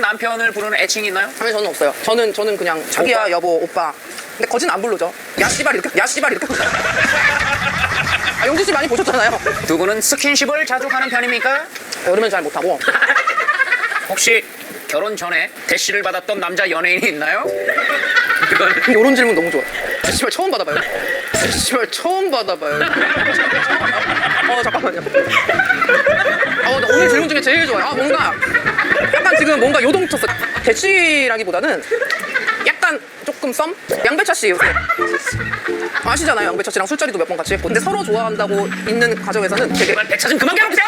남편을 부르는 애칭이 있나요? 아니 저는 없어요. 저는 그냥 자기야 오빠? 여보 오빠. 근데 거진 안 부르죠. 야 씨발 이렇게. 아, 용진 씨 많이 보셨잖아요. 두 분은 스킨십을 자주 하는 편입니까? 여름엔 잘 못하고. 혹시 결혼 전에 대시를 받았던 남자 연예인이 있나요? 그건 이런 질문 너무 좋아. 씨발 처음 받아봐요. 씨발 처음 받아봐요. 잠깐만요. 나 오늘 질문 중에 제일 좋아요. 뭔가 약간 지금 뭔가 요동쳤어. 대치라기보다는 약간 조금 썸? 양배차 씨 요새 아시잖아요. 양배차 씨랑 술자리도 몇 번 같이 했고. 근데 서로 좋아한다고 있는 과정에서는 되게 배차 좀 그만 괴롭히세요!